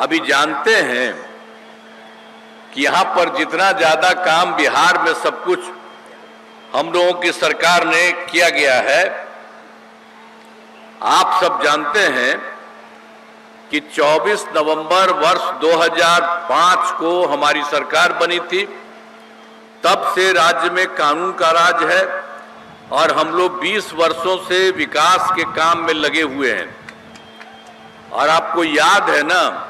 अभी जानते हैं कि यहां पर जितना ज्यादा काम बिहार में सब कुछ हम लोगों की सरकार ने किया गया है। आप सब जानते हैं कि 24 नवंबर वर्ष 2005 को हमारी सरकार बनी थी। तब से राज्य में कानून का राज है और हम लोग 20 वर्षों से विकास के काम में लगे हुए हैं। और आपको याद है ना,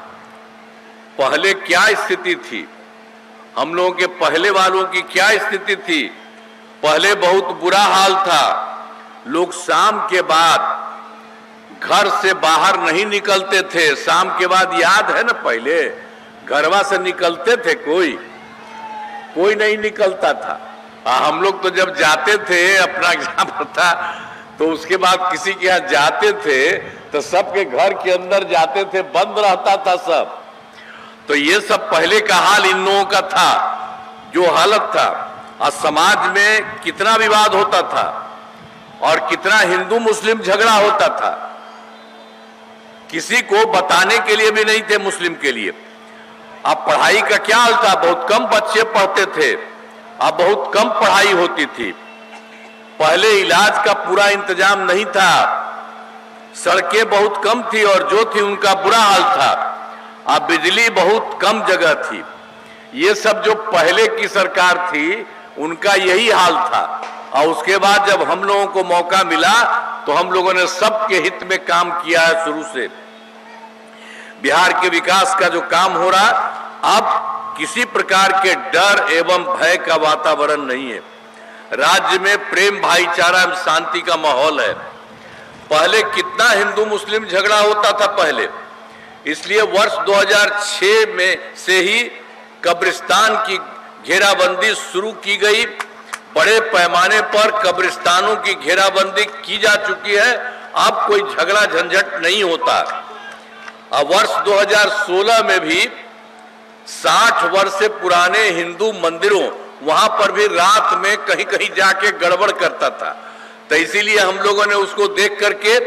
पहले क्या स्थिति थी, हम लोगों के पहले वालों की क्या स्थिति थी। पहले बहुत बुरा हाल था, लोग शाम के बाद घर से बाहर नहीं निकलते थे। शाम के बाद याद है ना, पहले घरवा से निकलते थे, कोई नहीं निकलता था। हम लोग तो जब जाते थे, अपना एग्जाम था तो उसके बाद किसी के यहाँ जाते थे तो सबके घर के अंदर जाते थे, बंद रहता था सब। तो ये सब पहले का हाल इन लोगों का था, जो हालत था। और समाज में कितना विवाद होता था और कितना हिंदू मुस्लिम झगड़ा होता था, किसी को बताने के लिए भी नहीं थे मुस्लिम के लिए। अब पढ़ाई का क्या हाल था, बहुत कम बच्चे पढ़ते थे, अब बहुत कम पढ़ाई होती थी। पहले इलाज का पूरा इंतजाम नहीं था, सड़कें बहुत कम थी और जो थी उनका बुरा हाल था। अब बिजली बहुत कम जगह थी। ये सब जो पहले की सरकार थी उनका यही हाल था। और उसके बाद जब हम लोगों को मौका मिला तो हम लोगों ने सबके हित में काम किया है। शुरू से बिहार के विकास का जो काम हो रहा, अब किसी प्रकार के डर एवं भय का वातावरण नहीं है। राज्य में प्रेम, भाईचारा एवं शांति का माहौल है। पहले कितना हिंदू मुस्लिम झगड़ा होता था पहले, इसलिए वर्ष 2006 में से ही कब्रिस्तान की घेराबंदी शुरू की गई। बड़े पैमाने पर कब्रिस्तानों की घेराबंदी की जा चुकी है। अब कोई झगड़ा झंझट नहीं होता। अब वर्ष 2016 में भी 60 वर्ष से पुराने हिंदू मंदिरों, वहां पर भी रात में कहीं कहीं जाके गड़बड़ करता था। तो इसीलिए हम लोगों ने उसको देख करके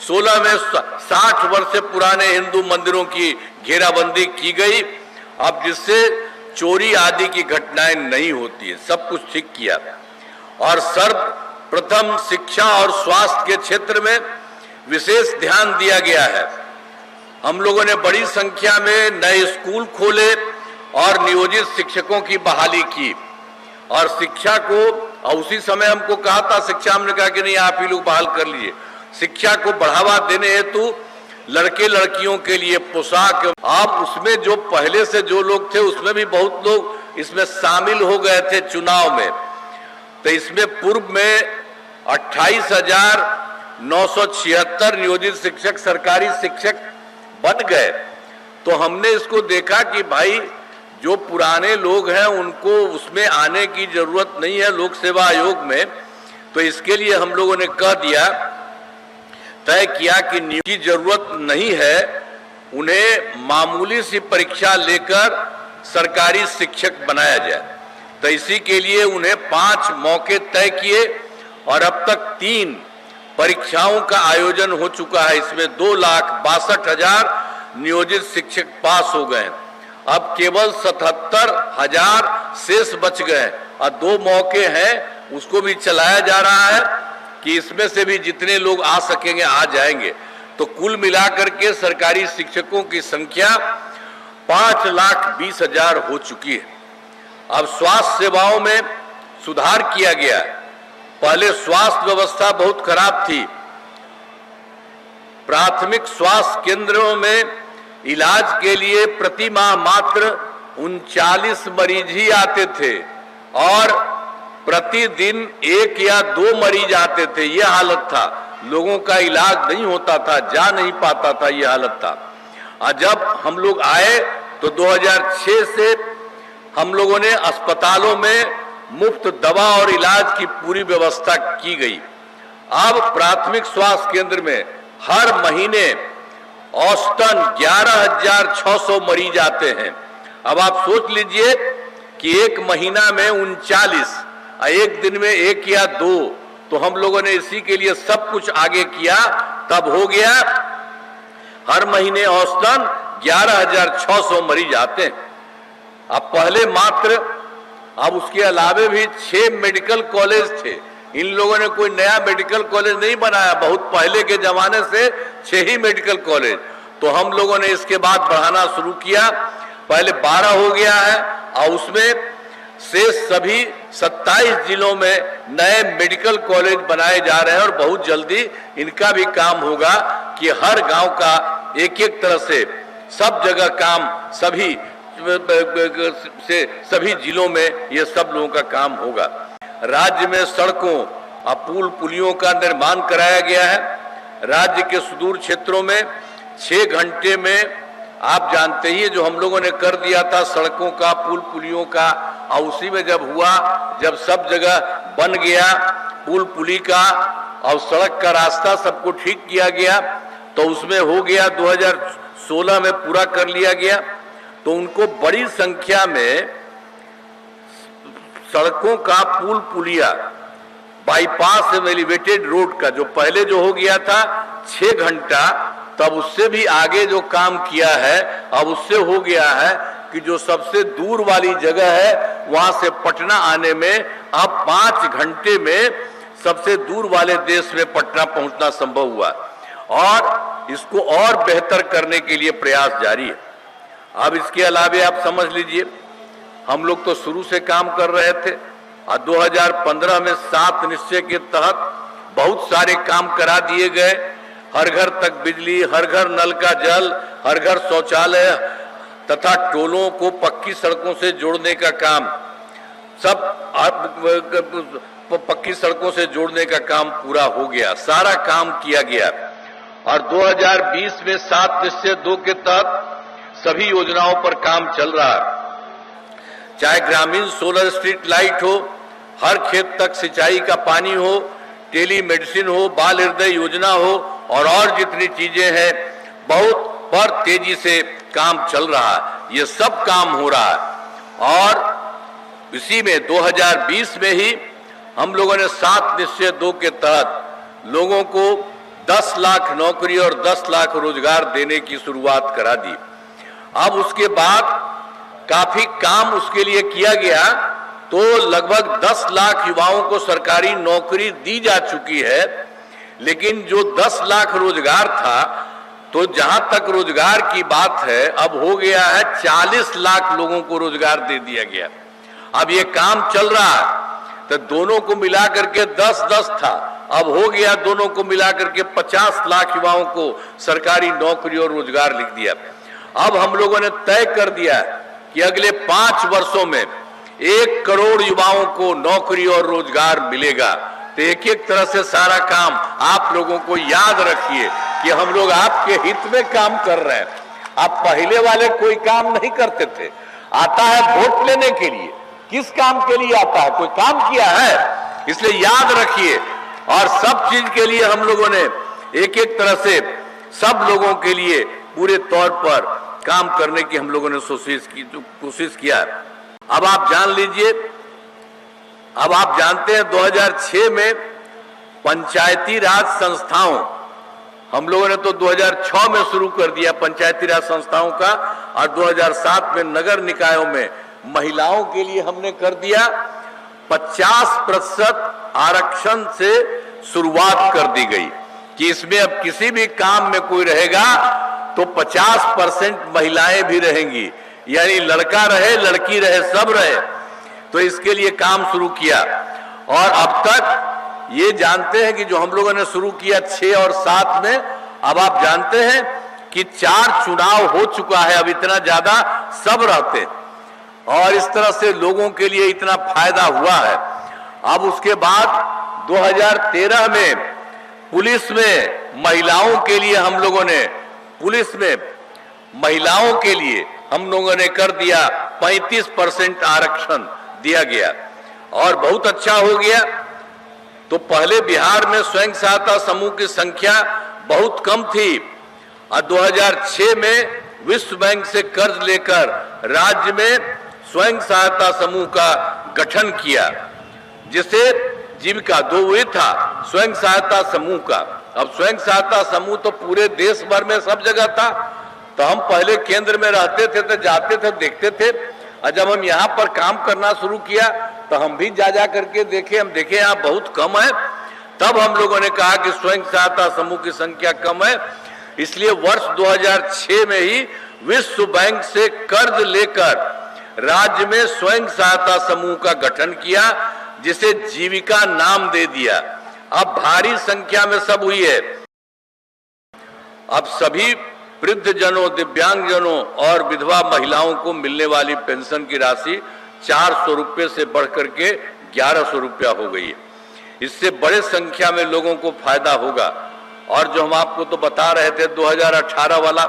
16 में 60 वर्ष से पुराने हिंदू मंदिरों की घेराबंदी की गई। अब जिससे चोरी आदि की घटनाएं नहीं होती है, सब कुछ ठीक किया। और सर्वप्रथम शिक्षा और स्वास्थ्य के क्षेत्र में विशेष ध्यान दिया गया है। हम लोगों ने बड़ी संख्या में नए स्कूल खोले और नियोजित शिक्षकों की बहाली की। और शिक्षा को, और उसी समय हमको कहा था शिक्षा, हमने कहा कि नहीं, आप ही लोग बहाल कर लीजिए। शिक्षा को बढ़ावा देने हेतु लड़के लड़कियों के लिए पोशाक, आप उसमें जो पहले से जो लोग थे उसमें भी बहुत लोग इसमें शामिल हो गए थे चुनाव में। तो इसमें पूर्व में 28,976 नियोजित शिक्षक सरकारी शिक्षक बन गए। तो हमने इसको देखा कि भाई जो पुराने लोग हैं उनको उसमें आने की जरूरत नहीं है लोक सेवा आयोग में। तो इसके लिए हम लोगों ने कह दिया, तय किया कि नियुक्ति की जरूरत नहीं है, उन्हें मामूली सी परीक्षा लेकर सरकारी शिक्षक बनाया जाए। तो इसी के लिए उन्हें 5 मौके तय किए और अब तक 3 परीक्षाओं का आयोजन हो चुका है। इसमें 2,62,000 नियोजित शिक्षक पास हो गए। अब केवल 77,000 शेष बच गए और 2 मौके हैं, उसको भी चलाया जा रहा है कि इसमें से भी जितने लोग आ सकेंगे आ जाएंगे। तो कुल मिलाकर के सरकारी शिक्षकों की संख्या 5,20,000 हो चुकी है। अब स्वास्थ्य सेवाओं में सुधार किया गया है। पहले स्वास्थ्य व्यवस्था बहुत खराब थी। प्राथमिक स्वास्थ्य केंद्रों में इलाज के लिए प्रति माह मात्र 39 मरीज ही आते थे और प्रतिदिन 1 या 2 मरीज आते थे। यह हालत था, लोगों का इलाज नहीं होता था, जा नहीं पाता था, यह हालत था। और जब हम लोग आए तो 2006 से हम लोगों ने अस्पतालों में मुफ्त दवा और इलाज की पूरी व्यवस्था की गई। अब प्राथमिक स्वास्थ्य केंद्र में हर महीने औसतन 11,600 मरीज आते हैं। अब आप सोच लीजिए कि एक महीना में 39, एक दिन में 1 या 2, तो हम लोगों ने इसी के लिए सब कुछ आगे किया। तब हो गया हर महीने औसतन 11,600 मरीज आते हैं। अब पहले मात्र, अब उसके अलावे भी 6 मेडिकल कॉलेज थे। इन लोगों ने कोई नया मेडिकल कॉलेज नहीं बनाया, बहुत पहले के जमाने से 6 ही मेडिकल कॉलेज। तो हम लोगों ने इसके बाद बढ़ाना शुरू किया, पहले 12 हो गया है और उसमें से सभी 27 जिलों में नए मेडिकल कॉलेज बनाए जा रहे हैं और बहुत जल्दी इनका भी काम होगा कि हर गांव का एक एक तरह से सब जगह काम सभी जिलों में ये सब लोगों का काम होगा। राज्य में सड़कों और पुल पुलियों का निर्माण कराया गया है। राज्य के सुदूर क्षेत्रों में 6 घंटे में, आप जानते ही जो हम लोगों ने कर दिया था सड़कों का, पुल पुलियों का, और उसी में जब हुआ, जब सब जगह बन गया पुल पुली का और सड़क का रास्ता सबको ठीक किया गया, तो उसमें हो गया 2016 में पूरा कर लिया गया। तो उनको बड़ी संख्या में सड़कों का, पुल पुलिया, बाईपास एलिवेटेड रोड का, जो पहले जो हो गया था 6 घंटा, तब उससे भी आगे जो काम किया है, अब उससे हो गया है कि जो सबसे दूर वाली जगह है वहां से पटना आने में अब 5 घंटे में सबसे दूर वाले देश में पटना पहुंचना संभव हुआ और इसको और बेहतर करने के लिए प्रयास जारी है। अब इसके अलावे आप समझ लीजिए, हम लोग तो शुरू से काम कर रहे थे और 2015 में 7 निश्चय के तहत बहुत सारे काम करा दिए गए। हर घर तक बिजली, हर घर नल का जल, हर घर शौचालय तथा टोलों को पक्की सड़कों से जोड़ने का काम, सब पक्की सड़कों से जोड़ने का काम पूरा हो गया, सारा काम किया गया। और 2020 में 7 निश्चय 2 के तहत सभी योजनाओं पर काम चल रहा है। चाहे ग्रामीण सोलर स्ट्रीट लाइट हो, हर खेत तक सिंचाई का पानी हो, टेली मेडिसिन हो, बाल हृदय योजना हो और जितनी चीजें हैं, बहुत पर तेजी से काम चल रहा है। ये सब काम हो रहा है और इसी में 2020 में ही हम लोगों ने 7 निश्चय 2 के तहत लोगों को 10 लाख नौकरी और 10 लाख रोजगार देने की शुरुआत करा दी। अब उसके बाद काफी काम उसके लिए किया गया, तो लगभग 10 लाख युवाओं को सरकारी नौकरी दी जा चुकी है। लेकिन जो 10 लाख रोजगार था, तो जहां तक रोजगार की बात है, अब हो गया है 40 लाख लोगों को रोजगार दे दिया गया। अब ये काम चल रहा है, तो दोनों को मिला करके 10-10 था, अब हो गया दोनों को मिला करके 50 लाख युवाओं को सरकारी नौकरी और रोजगार लिख दिया। अब हम लोगों ने तय कर दिया कि अगले 5 वर्षों में 1 करोड़ युवाओं को नौकरी और रोजगार मिलेगा। तो एक एक तरह से सारा काम आप लोगों को याद रखिए कि हम लोग आपके हित में काम कर रहे हैं। आप पहले वाले कोई काम नहीं करते थे, आता है वोट लेने के लिए, किस काम के लिए आता है, कोई काम किया है, इसलिए याद रखिए। और सब चीज के लिए हम लोगों ने एक एक तरह से सब लोगों के लिए पूरे तौर पर काम करने की हम लोगों ने कोशिश किया है। अब आप जान लीजिए, अब आप जानते हैं 2006 में पंचायती राज संस्थाओं, हम लोगों ने तो 2006 में शुरू कर दिया पंचायती राज संस्थाओं का, और 2007 में नगर निकायों में महिलाओं के लिए हमने कर दिया 50% आरक्षण से शुरुआत कर दी गई कि इसमें अब किसी भी काम में कोई रहेगा तो 50% महिलाएं भी रहेंगी, यानी लड़का रहे लड़की रहे सब रहे। तो इसके लिए काम शुरू किया और अब तक ये जानते हैं कि जो हम लोगों ने शुरू किया 6 और 7 में, अब आप जानते हैं कि 4 चुनाव हो चुका है। अब इतना ज्यादा सब रहते और इस तरह से लोगों के लिए इतना फायदा हुआ है। अब उसके बाद 2013 में पुलिस में महिलाओं के लिए हम लोगों ने, पुलिस में महिलाओं के लिए हम लोगों ने कर दिया 35% आरक्षण दिया गया और बहुत अच्छा हो गया। तो पहले बिहार में स्वयं सहायता समूह की संख्या बहुत कम थी और 2006 में विश्व बैंक से कर्ज लेकर राज्य में स्वयं सहायता समूह का गठन किया, जिसे जीविका 2 था स्वयं सहायता समूह का। अब स्वयं सहायता समूह तो पूरे देश भर में सब जगह था, तो हम पहले केंद्र में रहते थे तो जाते थे, देखते थे, और जब हम यहाँ पर काम करना शुरू किया तो हम भी जा करके देखे, हम देखे यहाँ बहुत कम है। तब हम लोगों ने कहा कि स्वयं सहायता समूह की संख्या कम है, इसलिए वर्ष 2006 में ही विश्व बैंक से कर्ज लेकर राज्य में स्वयं सहायता समूह का गठन किया, जिसे जीविका नाम दे दिया। अब भारी संख्या में सब हुई है। अब सभी वृद्धजनों, दिव्यांगजनों और विधवा महिलाओं को मिलने वाली पेंशन की राशि 400 रुपये से बढ़कर के 1100 रुपया हो गई है। इससे बड़े संख्या में लोगों को फायदा होगा। और जो हम आपको तो बता रहे थे 2018 वाला,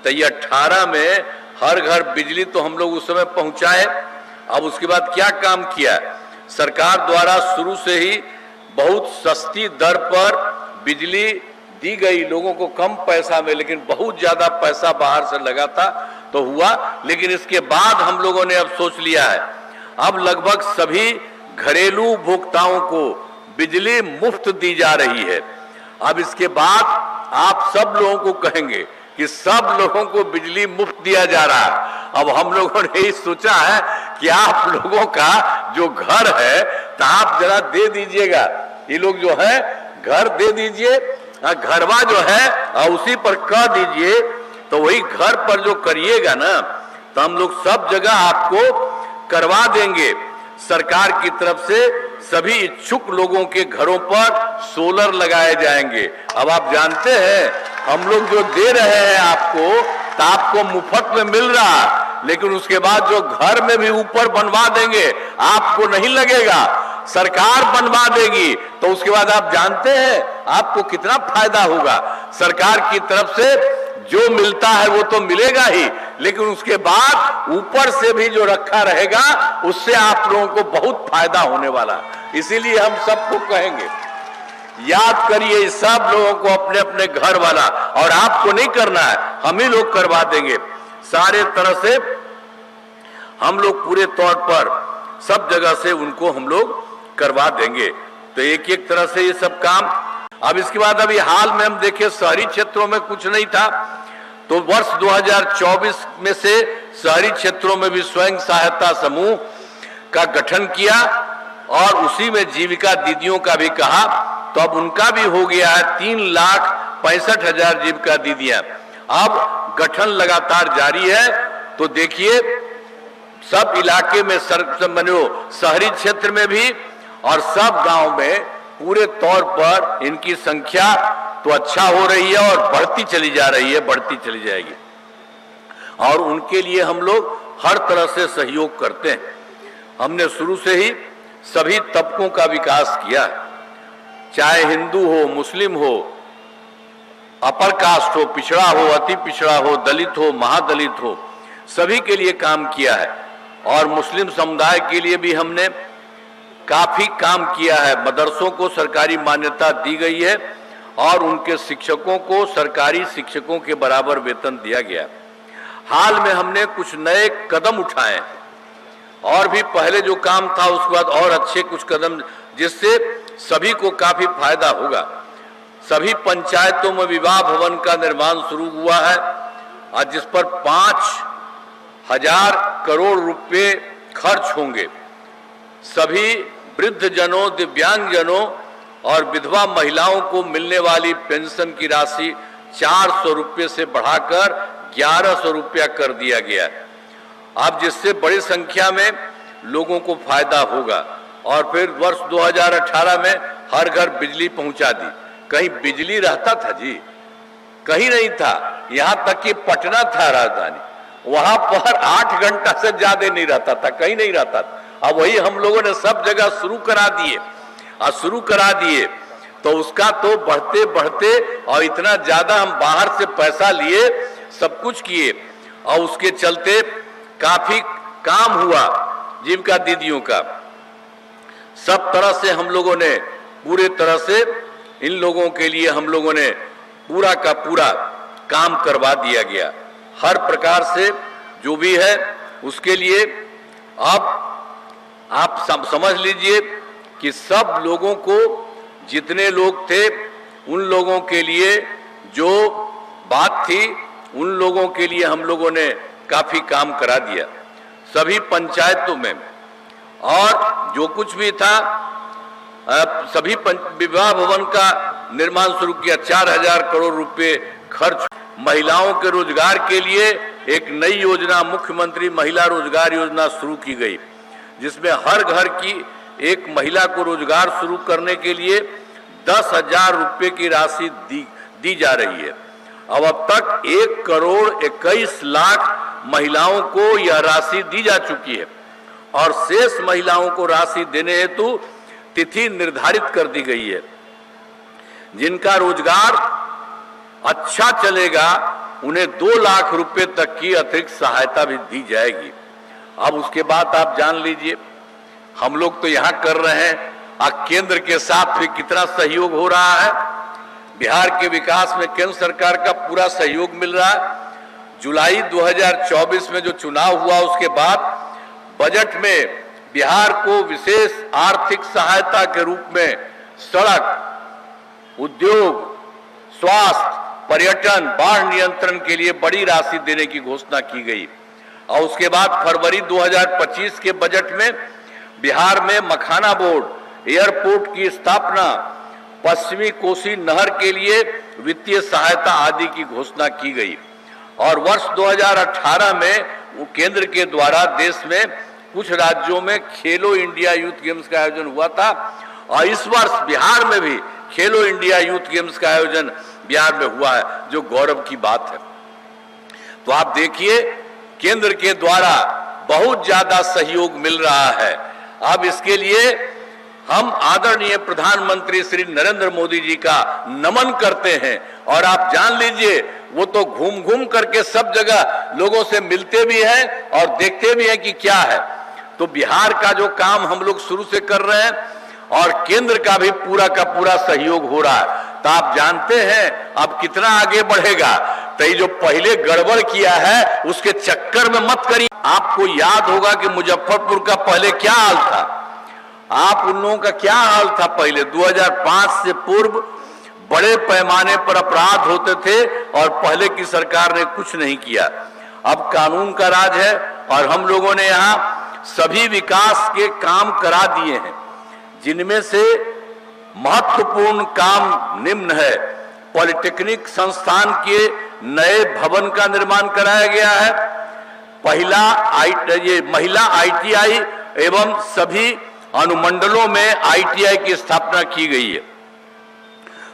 तो ये 18 में हर घर बिजली तो हम लोग उस समय पहुंचाए। अब उसके बाद क्या काम किया, सरकार द्वारा शुरू से ही बहुत सस्ती दर पर बिजली दी गई, लोगों को कम पैसा में, लेकिन बहुत ज्यादा पैसा बाहर से लगा था तो हुआ। लेकिन इसके बाद हम लोगों ने अब सोच लिया है, अब लगभग सभी घरेलू उपभोक्ताओं को बिजली मुफ्त दी जा रही है। अब इसके बाद आप सब लोगों को कहेंगे कि सब लोगों को बिजली मुफ्त दिया जा रहा है। अब हम लोगों ने यही सोचा है कि आप लोगों का जो घर है तो आप जरा दे दीजिएगा, ये लोग जो है घर दे दीजिए, घरवा जो है उसी पर कह दीजिए, तो वही घर पर जो करिएगा ना तो हम लोग सब जगह आपको करवा देंगे। सरकार की तरफ से सभी इच्छुक लोगों के घरों पर सोलर लगाए जाएंगे। अब आप जानते हैं हम लोग जो दे रहे हैं आपको, तो आपको मुफ्त में मिल रहा, लेकिन उसके बाद जो घर में भी ऊपर बनवा देंगे आपको नहीं लगेगा, सरकार बनवा देगी। तो उसके बाद आप जानते हैं आपको कितना फायदा होगा। सरकार की तरफ से जो मिलता है वो तो मिलेगा ही, लेकिन उसके बाद ऊपर से भी जो रखा रहेगा उससे आप लोगों को बहुत फायदा होने वाला। इसीलिए हम सबको कहेंगे, याद करिए सब लोगों को अपने अपने घर वाला, और आपको नहीं करना है, हम ही लोग करवा देंगे सारे तरह से। हम लोग पूरे तौर पर सब जगह से उनको हम लोग करवा देंगे। तो एक एक तरह से ये सब काम। अब इसके बाद अभी हाल में हम देखें शहरी क्षेत्रों में कुछ नहीं था, तो वर्ष 2024 में से शहरी क्षेत्रों में भी स्वयं सहायता समूह का गठन किया और उसी में जीविका दीदियों का भी कहा, तो अब उनका भी हो गया है 3,65,000 जीविका दीदियां। अब गठन लगातार जारी है। तो देखिए सब इलाके में शहरी क्षेत्र में भी और सब गांव में पूरे तौर पर इनकी संख्या तो अच्छा हो रही है और बढ़ती चली जा रही है, बढ़ती चली जाएगी। और उनके लिए हम लोग हर तरह से सहयोग करते हैं। हमने शुरू से ही सभी तबकों का विकास किया, चाहे हिंदू हो, मुस्लिम हो, अपर कास्ट हो, पिछड़ा हो, अति पिछड़ा हो, दलित हो, महादलित हो, सभी के लिए काम किया है। और मुस्लिम समुदाय के लिए भी हमने काफी काम किया है। मदरसों को सरकारी मान्यता दी गई है और उनके शिक्षकों को सरकारी शिक्षकों के बराबर वेतन दिया गया। हाल में हमने कुछ नए कदम उठाए और भी पहले जो काम था उसके बाद और अच्छे कुछ कदम, जिससे सभी को काफी फायदा होगा। सभी पंचायतों में विवाह भवन का निर्माण शुरू हुआ है और जिस पर 5,000 करोड़ रुपए खर्च होंगे। सभी वृद्धजनों, दिव्यांगजनों और विधवा महिलाओं को मिलने वाली पेंशन की राशि 400 रुपये से बढ़ाकर 1100 रुपया कर दिया गया है। अब जिससे बड़ी संख्या में लोगों को फायदा होगा। और फिर वर्ष 2018 में हर घर बिजली पहुंचा दी। कहीं बिजली रहता था जी? कहीं नहीं था। यहां तक कि पटना था राजधानी, वहां पर 8 घंटा से ज्यादा नहीं रहता था, कहीं नहीं रहता था। अब वही हम लोगों ने सब जगह शुरू करा दिए तो उसका तो बढ़ते बढ़ते और इतना ज्यादा हम बाहर से पैसा लिए, सब कुछ किए और उसके चलते काफी काम हुआ जीविका दीदियों का। सब तरह से हम लोगों ने पूरे तरह से इन लोगों के लिए हम लोगों ने पूरा का पूरा काम करवा दिया गया। हर प्रकार से जो भी है उसके लिए अब आप समझ लीजिए कि सब लोगों को, जितने लोग थे उन लोगों के लिए जो बात थी उन लोगों के लिए हम लोगों ने काफी काम करा दिया। सभी पंचायतों में और जो कुछ भी था सभी विवाह भवन का निर्माण शुरू किया। 4,000 करोड़ रुपए खर्च। महिलाओं के रोजगार के लिए एक नई योजना मुख्यमंत्री महिला रोजगार योजना शुरू की गई, जिसमें हर घर की एक महिला को रोजगार शुरू करने के लिए 10,000 रुपए की राशि दी जा रही है। अब तक 1,21,00,000 महिलाओं को यह राशि दी जा चुकी है और शेष महिलाओं को राशि देने हेतु तिथि निर्धारित कर दी गई है। जिनका रोजगार अच्छा चलेगा उन्हें 2 लाख रुपए तक की अतिरिक्त सहायता भी दी जाएगी। अब उसके बाद आप जान लीजिए, हम लोग तो यहां कर रहे हैं, केंद्र के साथ भी कितना सहयोग हो रहा है। बिहार के विकास में केंद्र सरकार का पूरा सहयोग मिल रहा है। जुलाई 2024 में जो चुनाव हुआ उसके बाद बजट में बिहार को विशेष आर्थिक सहायता के रूप में सड़क, उद्योग, स्वास्थ्य, पर्यटन, बाढ़ नियंत्रण के लिए बड़ी राशि देने की घोषणा की गई। और उसके बाद फरवरी 2025 के बजट में बिहार में मखाना बोर्ड, एयरपोर्ट की स्थापना, पश्चिमी कोसी नहर के लिए वित्तीय सहायता आदि की घोषणा की गई। और वर्ष 2018 में केंद्र के द्वारा देश में कुछ राज्यों में खेलो इंडिया यूथ गेम्स का आयोजन हुआ था और इस वर्ष बिहार में भी खेलो इंडिया यूथ गेम्स का आयोजन बिहार में हुआ है, जो गौरव की बात है। तो आप देखिए, केंद्र के द्वारा बहुत ज्यादा सहयोग मिल रहा है। अब इसके लिए हम आदरणीय प्रधानमंत्री श्री नरेंद्र मोदी जी का नमन करते हैं। और आप जान लीजिए, वो तो घूम घूम करके सब जगह लोगों से मिलते भी हैं और देखते भी हैं कि क्या है। तो बिहार का जो काम हम लोग शुरू से कर रहे हैं और केंद्र का भी पूरा का पूरा सहयोग हो रहा है। तो आप जानते हैं अब कितना आगे बढ़ेगा। तो ये जो पहले गड़बड़ किया है उसके चक्कर में मत करिए। आपको याद होगा कि मुजफ्फरपुर का पहले क्या हाल था, आप उन लोगों का क्या हाल था। पहले 2005 से पूर्व बड़े पैमाने पर अपराध होते थे और पहले की सरकार ने कुछ नहीं किया। अब कानून का राज है और हम लोगों ने यहाँ सभी विकास के काम करा दिए हैं, जिनमें से महत्वपूर्ण काम निम्न है। पॉलिटेक्निक संस्थान के नए भवन का निर्माण कराया गया है। महिला ITI एवं सभी अनुमंडलों में ITI की स्थापना की गई है।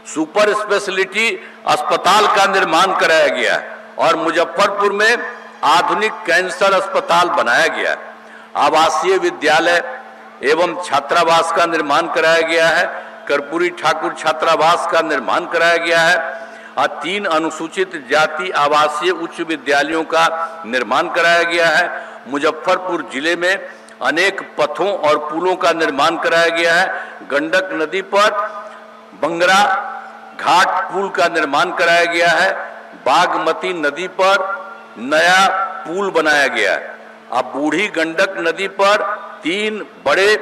सुपर स्पेशलिटी अस्पताल का निर्माण कराया गया है और मुजफ्फरपुर में आधुनिक कैंसर अस्पताल बनाया गया है। आवासीय विद्यालय एवं छात्रावास का निर्माण कराया गया है। कर्पूरी ठाकुर छात्रावास का निर्माण कराया गया है और 3 अनुसूचित जाति आवासीय उच्च विद्यालयों का निर्माण कराया गया है। मुजफ्फरपुर जिले में अनेक पथों और पुलों का निर्माण कराया गया है। गंडक नदी पर बंगरा घाट पुल का निर्माण कराया गया है। बागमती नदी पर नया पुल बनाया गया है। अब बूढ़ी गंडक नदी पर 3 बड़े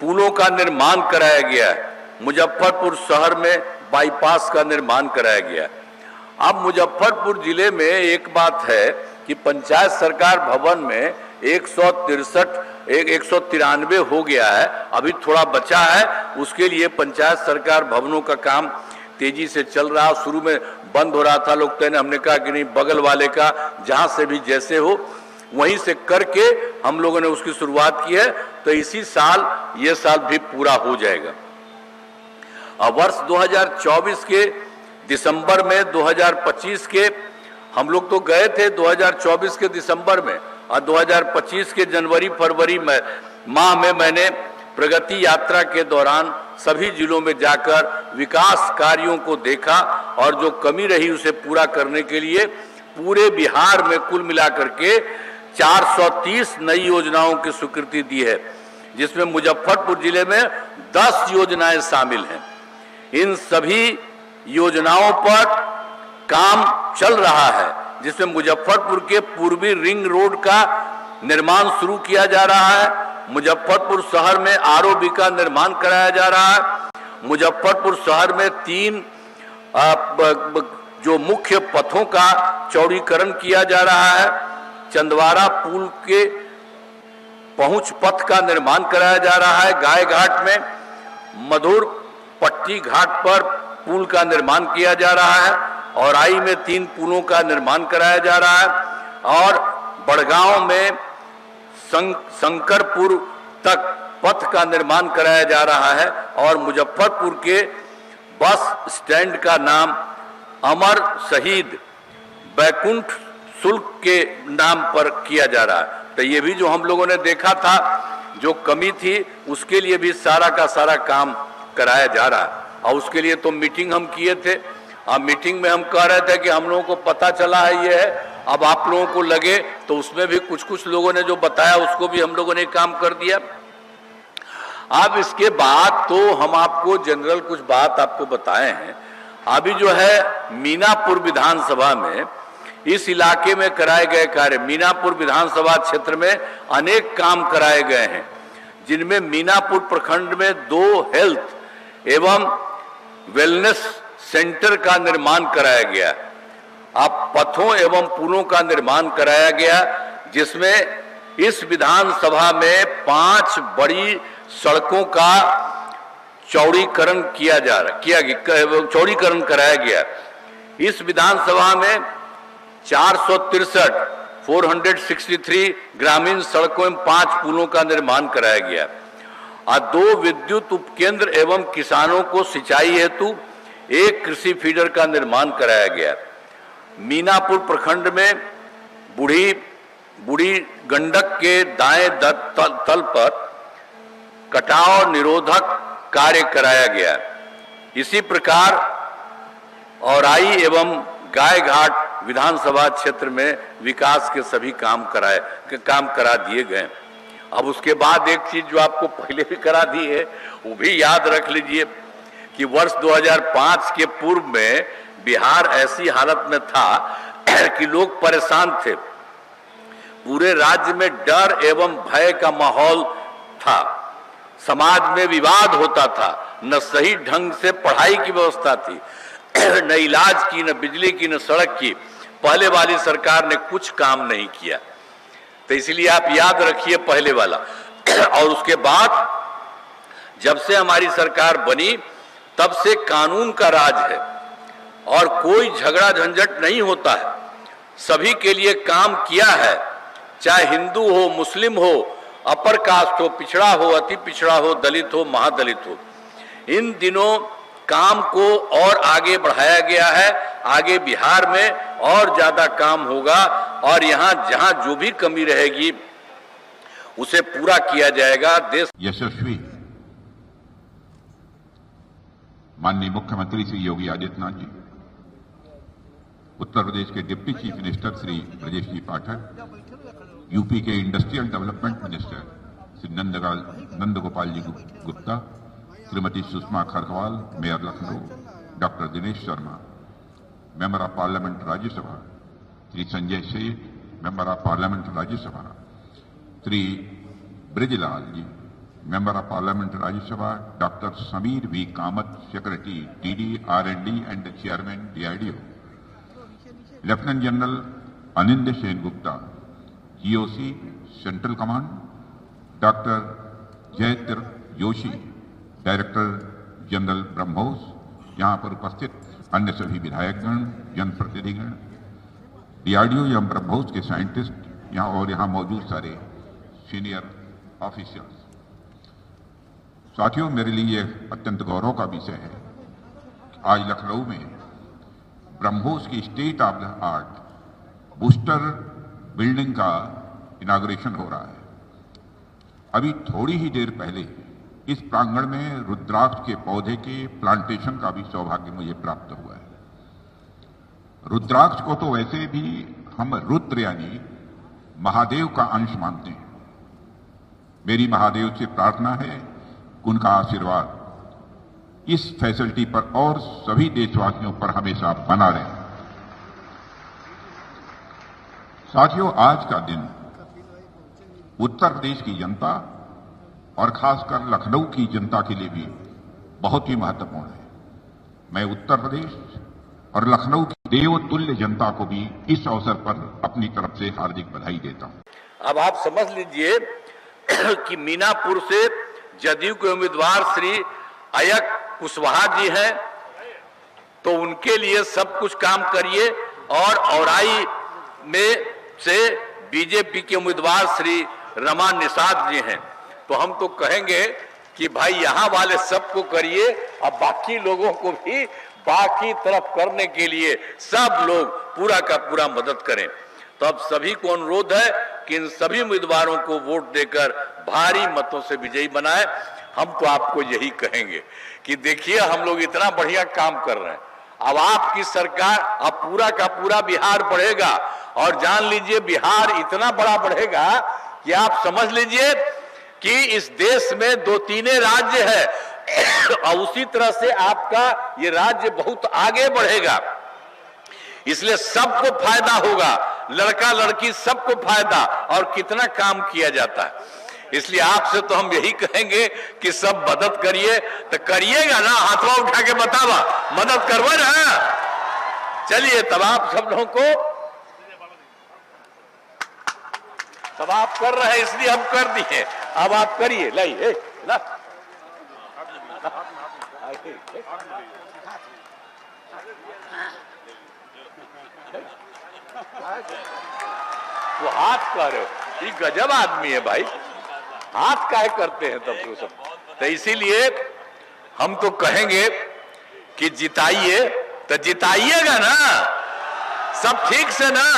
पुलों का निर्माण कराया गया है। मुजफ्फरपुर शहर में बाईपास का निर्माण कराया गया है। अब मुजफ्फरपुर जिले में एक बात है कि पंचायत सरकार भवन में 193 हो गया है, अभी थोड़ा बचा है। उसके लिए पंचायत सरकार भवनों का काम तेजी से चल रहा। शुरू में बंद हो रहा था, लोग कहने, हमने कहा कि नहीं, बगल वाले का जहां से भी जैसे हो वहीं से करके हम लोगों ने उसकी शुरुआत की है। तो इसी साल ये साल भी पूरा हो जाएगा। अब वर्ष 2024 के दिसंबर में 2025 के हम लोग तो गए थे 2024 के दिसंबर में और 2025 के जनवरी फरवरी माह में मैंने प्रगति यात्रा के दौरान सभी जिलों में जाकर विकास कार्यों को देखा और जो कमी रही उसे पूरा करने के लिए पूरे बिहार में कुल मिलाकर के 430 नई योजनाओं की स्वीकृति दी है, जिसमें मुजफ्फरपुर जिले में 10 योजनाएं शामिल हैं। इन सभी योजनाओं पर काम चल रहा है, जिसमें मुजफ्फरपुर के पूर्वी रिंग रोड का निर्माण शुरू किया जा रहा है। मुजफ्फरपुर शहर में ROB का निर्माण कराया जा रहा है। मुजफ्फरपुर शहर में 3 जो मुख्य पथों का चौड़ीकरण किया जा रहा है, चंदवारा पुल के पहुंच पथ का निर्माण कराया जा रहा है, गाय घाट में मधुर पट्टी घाट पर पुल का निर्माण किया जा रहा है, औराई में 3 पुलों का निर्माण कराया जा रहा है और बड़गांव में शंकरपुर तक पथ का निर्माण कराया जा रहा है और मुजफ्फरपुर के बस स्टैंड का नाम अमर शहीद बैकुंठ शुल्क के नाम पर किया जा रहा है। तो ये भी जो हम लोगों ने देखा था, जो कमी थी, उसके लिए भी सारा का सारा काम कराया जा रहा है। और उसके लिए तो मीटिंग हम किए थे। मीटिंग में हम कह रहे थे कि हम लोगों को पता चला है ये है, अब आप लोगों को लगे, तो उसमें भी कुछ लोगों ने जो बताया उसको भी हम लोगों ने काम कर दिया। अब इसके बाद तो हम आपको जनरल कुछ बात आपको बताए हैं। अभी जो है मीनापुर विधानसभा में इस इलाके में कराए गए कार्य, मीनापुर विधानसभा क्षेत्र में अनेक काम कराए गए हैं, जिनमें मीनापुर प्रखंड में 2 हेल्थ एवं वेलनेस सेंटर का निर्माण कराया गया। अब पथों एवं पुलों का निर्माण कराया गया, जिसमें इस विधानसभा में 5 बड़ी सड़कों का चौड़ीकरण चौड़ीकरण कराया गया। इस विधानसभा में 463 ग्रामीण सड़कों एवं 5 पुलों का निर्माण कराया गया और 2 विद्युत उपकेंद्र एवं किसानों को सिंचाई हेतु 1 कृषि फीडर का निर्माण कराया गया। मीनापुर प्रखंड में बूढ़ी गंडक के दाएं तल पर कटाव निरोधक कार्य कराया गया। इसी प्रकार औराई एवं गाय घाट विधानसभा क्षेत्र में विकास के सभी काम करा दिए गए। अब उसके बाद एक चीज जो आपको पहले भी करा दी है, वो भी याद रख लीजिए कि वर्ष 2005 के पूर्व में बिहार ऐसी हालत में था कि लोग परेशान थे। पूरे राज्य में डर एवं भय का माहौल था, समाज में विवाद होता था, न सही ढंग से पढ़ाई की व्यवस्था थी, न इलाज की, न बिजली की, न सड़क की। पहले वाली सरकार ने कुछ काम नहीं किया, तो इसलिए आप याद रखिए पहले वाला। और उसके बाद जब से हमारी सरकार बनी तब से कानून का राज है और कोई झगड़ा झंझट नहीं होता है। सभी के लिए काम किया है, चाहे हिंदू हो, मुस्लिम हो, अपर कास्ट हो, पिछड़ा हो, अति पिछड़ा हो, दलित हो, महादलित हो। इन दिनों काम को और आगे बढ़ाया गया है। आगे बिहार में और ज्यादा काम होगा और यहाँ जहाँ जो भी कमी रहेगी उसे पूरा किया जाएगा। देश यशस्वी माननीय मुख्यमंत्री श्री योगी आदित्यनाथ जी, उत्तर प्रदेश के deputy chief minister Shri Brajesh ji Pathak, UP के industrial development minister Shri Nandgopal ji Gupta, Shrimati Sushma Kharwal, mayor Lucknow doctor Dinesh Sharma, member of parliament Rajya Sabha Shri Sanjay Seth, member of parliament Rajya Sabha Shri Brijlal ji, member of parliament Rajya Sabha doctor Sameer V Kamat, secretary DD R&D and chairman DRDO, lieutenant general Anind Sen Gupta, GOC central command, doctor Jayatir Joshi, director general BrahMos, यहाँ पर उपस्थित अन्य सभी विधायकगण, जनप्रतिनिधिगण, DRDO एवं ब्रह्मोस के scientist यहाँ और यहाँ मौजूद सारे सीनियर ऑफिसर्स। साथियों, मेरे लिए अत्यंत गौरव का विषय है कि आज लखनऊ में ब्रह्मोस की state of the art booster building का इनाग्रेशन हो रहा है। अभी थोड़ी ही देर पहले इस प्रांगण में रुद्राक्ष के पौधे के प्लांटेशन का भी सौभाग्य मुझे प्राप्त हुआ है। रुद्राक्ष को तो वैसे भी हम रुद्र यानी महादेव का अंश मानते हैं। मेरी महादेव से प्रार्थना है कि उनका आशीर्वाद इस फैसिलिटी पर और सभी देशवासियों पर हमेशा बना रहे। साथियों, आज का दिन उत्तर प्रदेश की जनता और खासकर लखनऊ की जनता के लिए भी बहुत ही महत्वपूर्ण है। मैं उत्तर प्रदेश और लखनऊ की देवतुल्य जनता को भी इस अवसर पर अपनी तरफ से हार्दिक बधाई देता हूं। अब आप समझ लीजिए कि मीनापुर से जदयू के उम्मीदवार श्री अयक कुशवाहा जी हैं, तो उनके लिए सब कुछ काम करिए। और औराई में से बीजेपी के उम्मीदवार श्री रमा निषाद जी हैं, तो हम तो कहेंगे कि भाई यहां वाले सबको करिए, अब बाकी लोगों को भी बाकी तरफ करने के लिए सब लोग पूरा का पूरा मदद करें। तो अब सभी को अनुरोध है कि इन सभी उम्मीदवारों को वोट देकर भारी मतों से विजयी बनाए। हम तो आपको यही कहेंगे कि देखिए हम लोग इतना बढ़िया काम कर रहे हैं, अब आपकी सरकार, अब पूरा का पूरा बिहार बढ़ेगा। और जान लीजिए बिहार इतना बड़ा बढ़ेगा कि आप समझ लीजिए कि इस देश में 2-3 राज्य है और उसी तरह से आपका ये राज्य बहुत आगे बढ़ेगा, इसलिए सबको फायदा होगा, लड़का लड़की सबको फायदा। और कितना काम किया जाता है, इसलिए आपसे तो हम यही कहेंगे कि सब मदद करिए। तो करिएगा ना, हाथवा उठा के बतावा, मदद करवा ना। चलिए तब आप सब लोगों को, तब आप कर रहे हैं इसलिए हम कर दिए, अब आप करिए। लाइए ना, वो हाथ कर रहे हो, ये गजब आदमी है भाई, हाथ काहे करते हैं तब तो सब। तो इसीलिए हम तो कहेंगे कि जिताइए, तो जिताइएगा ना सब ठीक से ना,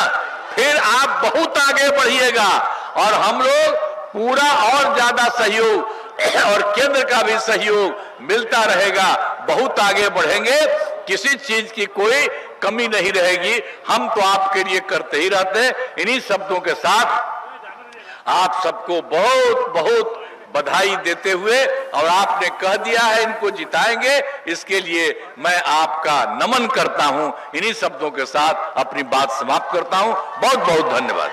फिर आप बहुत आगे बढ़िएगा और हम लोग पूरा और ज्यादा सहयोग और केंद्र का भी सहयोग मिलता रहेगा, बहुत आगे बढ़ेंगे, किसी चीज की कोई कमी नहीं रहेगी। हम तो आपके लिए करते ही रहते हैं। इन्हीं शब्दों के साथ आप सबको बहुत बहुत बधाई देते हुए, और आपने कह दिया है इनको जिताएंगे, इसके लिए मैं आपका नमन करता हूं। इन्हीं शब्दों के साथ अपनी बात समाप्त करता हूं। बहुत बहुत धन्यवाद।